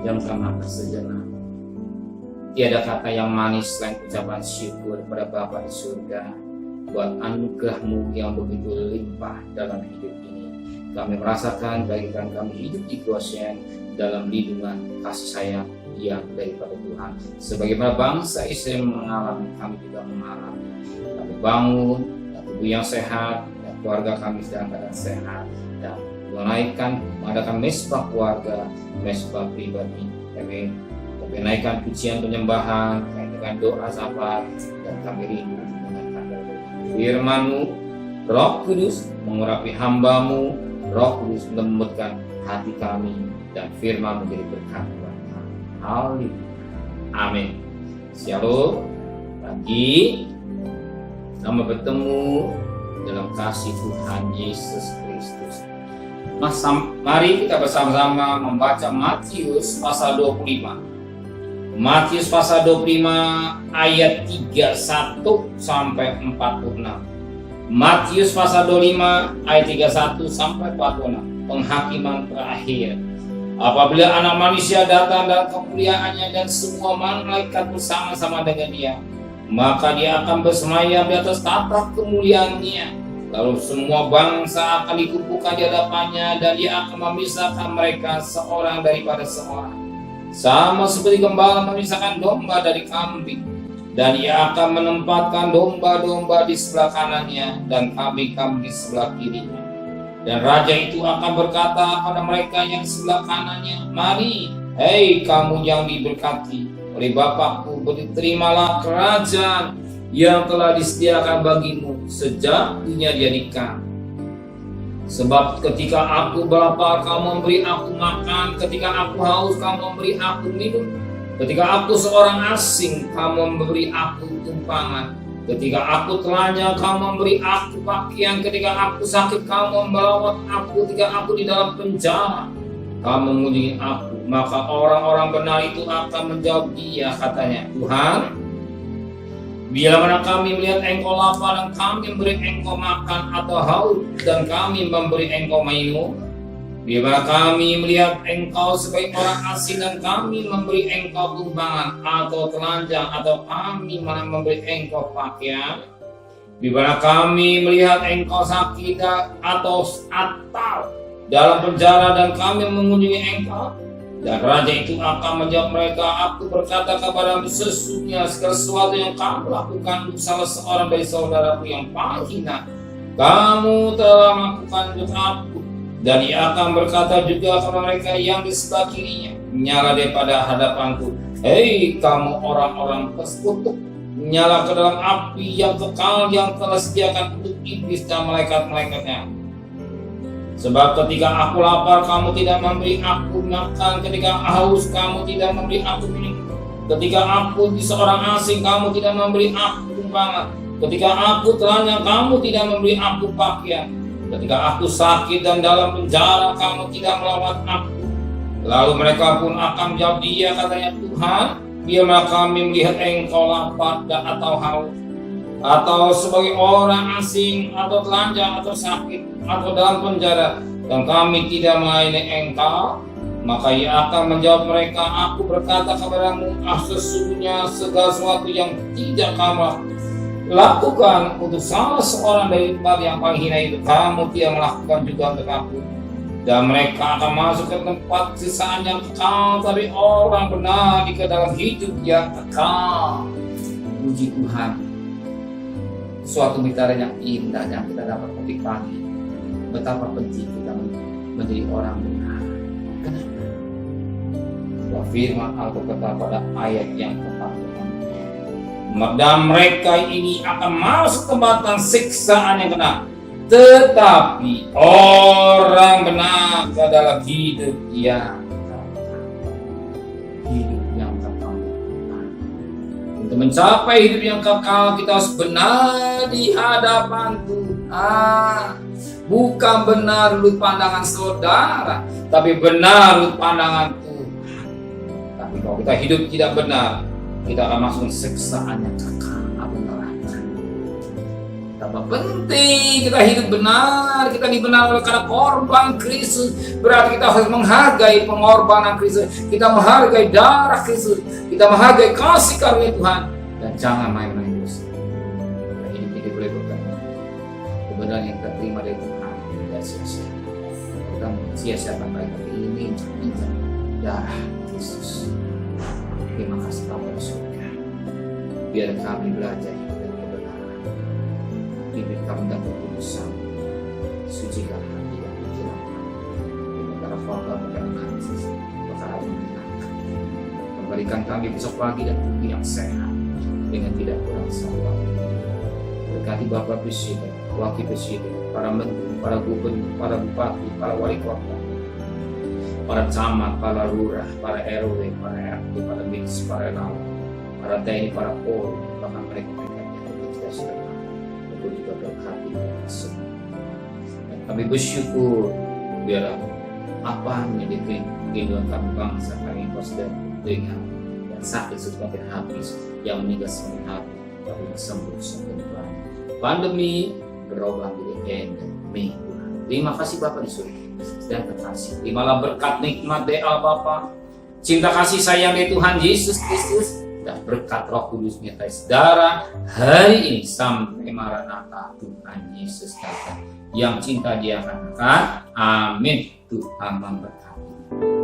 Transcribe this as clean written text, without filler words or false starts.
Pejamkan mata sejenak. Tiada kata yang manis selain ucapan syukur pada Bapa di surga buat anugerah-Mu yang begitu limpah dalam hidup ini. Kami merasakan bagikan kami hidup di Goshen dalam lindungan kasih sayang yang daripada Tuhan. Sebagaimana bangsa Israel mengalami, kami juga mengalami. Kami bangun, dan tubuh yang sehat, dan keluarga kami sedang keadaan sehat, dan mengadakan mesbah keluarga, mesbah pribadi. Kami naikkan pujian penyembahan dengan doa sabar, dan kami rindu menaikkan firman-Mu. Roh Kudus mengurapi hamba-Mu, Roh Kudus melembutkan hati kami, dan firman menjadi berkat buat kami. Haleluya. Amin. Shalom. Pagi sama bertemu dalam kasih Tuhan Yesus Kristus. Mari kita bersama-sama membaca Matius pasal 25. Matius pasal 25 ayat 31 sampai 46. Matius pasal 25 ayat 31 sampai 46. Penghakiman terakhir. Apabila Anak Manusia datang dalam kemuliaannya dan semua malaikat bersama-sama dengan Dia, maka Dia akan bersemayam di atas tahta kemuliaannya. Lalu semua bangsa akan dikumpulkan di hadapannya, dan Dia akan memisahkan mereka seorang daripada seorang, sama seperti gembala memisahkan domba dari kambing. Dan Ia akan menempatkan domba-domba di sebelah kanannya dan kambing-kambing di sebelah kirinya. Dan Raja itu akan berkata pada mereka yang sebelah kanannya, "Mari, hei kamu yang diberkati oleh Bapakku, terimalah kerajaan yang telah disediakan bagimu sejak dunia dijadikan. Sebab ketika aku berlapar, kamu memberi aku makan, ketika aku haus, kamu memberi aku minum, ketika aku seorang asing, kamu memberi aku tumpangan, ketika aku telanjang, kamu memberi aku pakaian, ketika aku sakit, kamu merawat aku, ketika aku di dalam penjara, kamu mengunjungi aku." Maka orang-orang benar itu akan menjawab Dia, katanya, "Tuhan, bila mana kami melihat Engkau lapar dan kami memberi Engkau makan, atau haus dan kami memberi Engkau minum? Bila kami melihat Engkau sebagai orang asing dan kami memberi Engkau tumpangan, atau telanjang, atau kami memberi Engkau pakaian? Bila kami melihat Engkau sakit atau dalam penjara dan kami mengunjungi Engkau?" Dan Raja itu akan menjawab mereka, "Aku berkata kepadamu, sesungguhnya segala sesuatu yang kamu lakukan untuk salah seorang dari saudaraku yang paling hina, kamu telah melakukan untuk aku." Dan Ia akan berkata juga kepada mereka yang di sebelah kirinya, "Nyala daripada hadapanku, hei kamu orang-orang persekutu, nyala ke dalam api yang kekal yang telah sediakan untuk iblis dan malaikat-malaikatnya. Sebab ketika aku lapar, kamu tidak memberi aku makan, ketika haus, kamu tidak memberi aku minum, ketika aku seorang asing, kamu tidak memberi aku tumpangan, ketika aku telanjang, kamu tidak memberi aku pakaian, ketika aku sakit dan dalam penjara, kamu tidak merawat aku." Lalu mereka pun akan menjawab Dia, katanya, "Tuhan, bila kami melihat Engkau lapar atau haus, atau sebagai orang asing, atau telanjang, atau sakit, atau dalam penjara, dan kami tidak melayani Engkau?" Maka Ia akan menjawab mereka, "Aku berkata kepadamu, sesungguhnya segala sesuatu yang tidak kamu lakukan untuk salah seorang dari yang paling hina itu, kamu tidak melakukan juga untuk aku." Dan mereka akan masuk ke tempat sisaan yang kekal, tapi orang benar di dalam hidup yang kekal. Puji Tuhan. Suatu bicara yang indah yang kita dapat petik pagi. Betapa penting kita menjadi orang benar. Kenapa? Bahwa firman Alkitab pada ayat yang ke-46. Dan mereka ini akan masuk ke tempat siksaan yang kena. Tetapi orang benar adalah hidup yang untuk mencapai hidup yang kekal, kita harus benar di hadapan Tuhan. Bukan benar menurut pandangan saudara, tapi benar menurut pandangan Tuhan. Tapi kalau kita hidup tidak benar, kita akan masuk siksaan yang kekal, api neraka. Betapa penting kita hidup benar, kita dibenarkan karena korban Kristus. Berarti kita harus menghargai pengorbanan Kristus, kita menghargai darah Kristus, kita menghargai kasih karunia Tuhan, dan jangan main-main dosa. Karena hidup boleh berkata, kebenaran yang kita terima dari Tuhan tidak sia-sia. Kita sia-siakan mereka ini darah Kristus. Terima kasih Bapa di surga. Biar kami belajar dari kebenaran. Bibir kami dan kekudusan. Sucikan hati dan pikiran kami. Di antara fakta perkara najis, perkara menyenangkan. Kembalikan kami besok pagi dan tubuh yang sehat dengan tidak kurang sabar. Berkati Bapak Presiden, Wakil Presiden, para menteri, para gubernur, para bupati, para wali kota, para camat, para lurah, para RW, para RT, para milis, para relawan, para TNI, para Polri, bahkan mereka yang kita sedang untuk juga berhati dengan semua. Dan kami bersyukur biar apa menjadi keinginan kami bangsa kami sudah dengan dan sakit sudah habis, yang meninggal semakin habis, tapi sembuh semakin banyak. Pandemi berubah menjadi endemi. Terima kasih Bapak di surga dan kekasih. Terimalah berkat nikmat doa Bapa, cinta kasih sayang dari Tuhan Yesus Kristus, dan berkat Roh Kudus menyertai saudara hari ini sampai Maranatha Tuhan Yesus datang. Yang cinta dia akan. Amin. Tuhan memberkati.